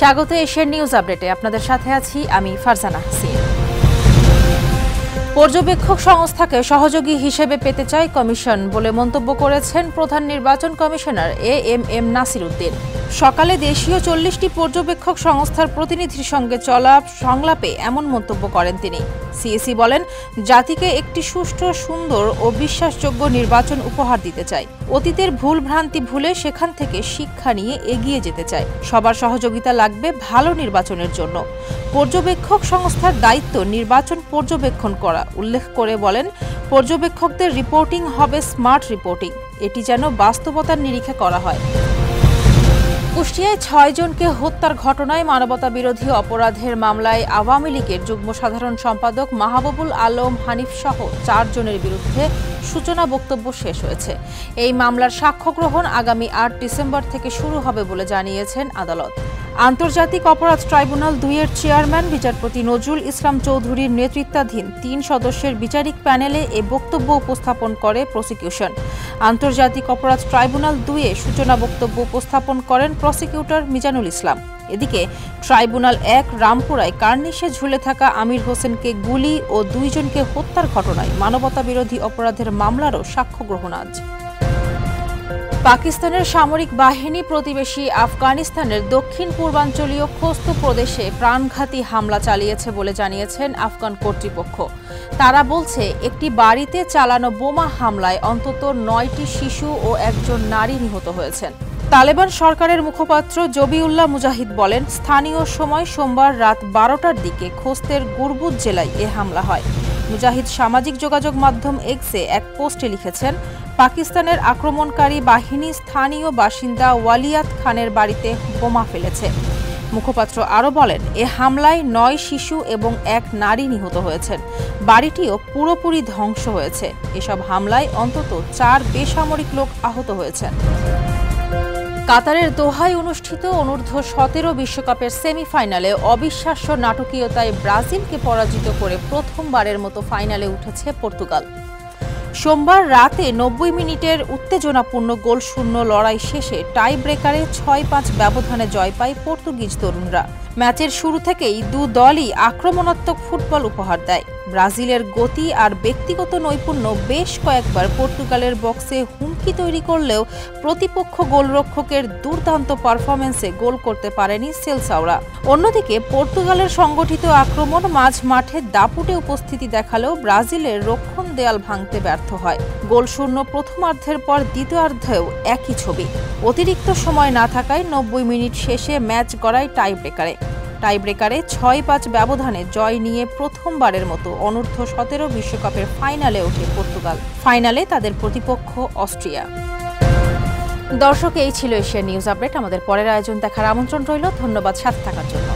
স্বাগত Asian news আপডেটে। আপনাদের সাথে আছি আমি ফারজানা হাসিন। পর্যবেক্ষক সংস্থাকে সহযোগী হিসেবে পেতে চায় কমিশন বলে মন্তব্য করেছেন প্রধান নির্বাচন কমিশনার এএমএম নাসির উদ্দিন। সকালে দেশীয় 40টি পর্যবেক্ষক সংস্থার প্রতিনিধির সঙ্গে চলা সংলাপে এমন মন্তব্য করেন তিনি। সিএসি বলেন, জাতিকে একটি সুষ্ঠু, সুন্দর ও বিশ্বাসযোগ্য নির্বাচন উপহার দিতে চাই। অতীতের ভুল ভ্রান্তি ভুলে সেখান থেকে শিক্ষা নিয়ে এগিয়ে যেতে চাই। সবার সহযোগিতা লাগবে ভালো নির্বাচনের জন্য। পর্যবেক্ষক সংস্থার দায়িত্ব নির্বাচন পর্যবেক্ষণ করা উল্লেখ করে বলেন, পর্যবেক্ষকদের রিপোর্টিং হবে স্মার্ট রিপোর্টিং। এটি যেন বাস্তবতার নিরিখে করা হয়। কুষ্টিয়ায় 6 জনকে হত্যার ঘটনায় মানবতা বিরোধী অপরাধের মামলায় আওয়ামী লীগের যুগ্ম সাধারণ সম্পাদক মাহবুবুল আলম হানিফ সহ 4 জনের বিরুদ্ধে সূচনা বক্তব্য শেষ হয়েছে। এই মামলার সাক্ষ্য গ্রহণ আগামী 8 ডিসেম্বর থেকে শুরু হবে বলে জানিয়েছেন আদালত। আন্তর্জাতিক অপরাধ ট্রাইব্যুনাল 2 এর চেয়ারম্যান বিচারপতি নজরুল ইসলাম চৌধুরীর নেতৃত্বাধীন 3 সদস্যের বিচারিক প্যানেলে এ বক্তব্য উপস্থাপন করে প্রসিকিউশন। আন্তর্জাতিক অপরাধ ট্রাইব্যুনাল 2 এ সূচনা বক্তব্য উপস্থাপন করেন প্রসিকিউটর মিজানুল ইসলাম। এদিকে ট্রাইব্যুনাল 1 রামপুরায় কার্নিশে ঝুলে থাকা আমির হোসেনকে গুলি ও 2 জনকে হত্যার ঘটনায় মানবতা বিরোধী অপরাধের মামলারও সাক্ষ্য গ্রহণ আজ। পাকিস্তানের সামরিক বাহিনী প্রতিবেশী আফগানিস্তানের দক্ষিণ পূর্বাঞ্চলীয় খোস্ত প্রদেশে প্রাণঘাতী হামলা চালিয়েছে বলে জানিয়েছেন আফগান কর্তৃপক্ষ। তারা বলছে, একটি বাড়িতে চালানো বোমা হামলায় অন্তত 9টি শিশু ও 1 জন নারী নিহত হয়েছেন। তালেবান সরকারের মুখপাত্র জবিউল্লাহ মুজাহিদ বলেন, স্থানীয় সময় সোমবার রাত 12টার দিকে খোস্তের গুরবুত জেলায় এ হামলা হয়। মুজাহিদ সামাজিক যোগাযোগ মাধ্যম এক্সে এক পোস্টে লিখেছেন, পাকিস্তানের আক্রমণকারী বাহিনী স্থানীয় বাসিন্দা ওয়ালিয়াত খানের বাড়িতে বোমা ফেলেছে। মুখপাত্র আরও বলেন, এ হামলায় 9 শিশু এবং 1 নারী নিহত হয়েছেন। বাড়িটিও পুরোপুরি ধ্বংস হয়েছে। এসব হামলায় অন্তত 4 বেসামরিক লোক আহত হয়েছেন। কাতারের দোহায় অনুষ্ঠিত অনূর্ধ্ব 17 বিশ্বকাপের সেমিফাইনালে অবিশ্বাস্য নাটকীয়তায় ব্রাজিলকে পরাজিত করে প্রথমবারের মতো ফাইনালে উঠেছে পর্তুগাল। সোমবার রাতে 90 মিনিটের উত্তেজনাপূর্ণ গোলশূন্য লড়াই শেষে টাই ব্রেকারে 6-5 ব্যবধানে জয় পায় পর্তুগিজ তরুণরা। ম্যাচের শুরু থেকেই 2 দলই আক্রমণাত্মক ফুটবল উপহার দেয়। ব্রাজিলের গতি আর ব্যক্তিগত নৈপুণ্য বেশ কয়েকবার পর্তুগালের বক্সে হুমকি তৈরি করলেও প্রতিপক্ষ গোলরক্ষকের দুর্দান্ত পারফরম্যান্সে গোল করতে পারেনি সেলসাওরা। অন্যদিকে পর্তুগালের সংগঠিত আক্রমণ মাঝ মাঠে দাপুটে উপস্থিতি দেখালেও ব্রাজিলের রক্ষণ দেয়াল ভাঙতে ব্যর্থ হয়। গোলশূন্য প্রথমার্ধের পর দ্বিতীয়ার্ধেও একই ছবি। অতিরিক্ত সময় না থাকায় 90 মিনিট শেষে ম্যাচ গড়ায় টাই ব্রেকারে 6-5 ব্যবধানে জয় নিয়ে প্রথমবারের মতো অনূর্ধ্ব 17 বিশ্বকাপের ফাইনালে ওঠে পর্তুগাল। ফাইনালে তাদের প্রতিপক্ষ অস্ট্রিয়া। দর্শক, এই ছিল এশিয়ান নিউজ আপডেট। আমাদের পরের আয়োজন দেখার আমন্ত্রণ রইল। ধন্যবাদ সাথে থাকার জন্য।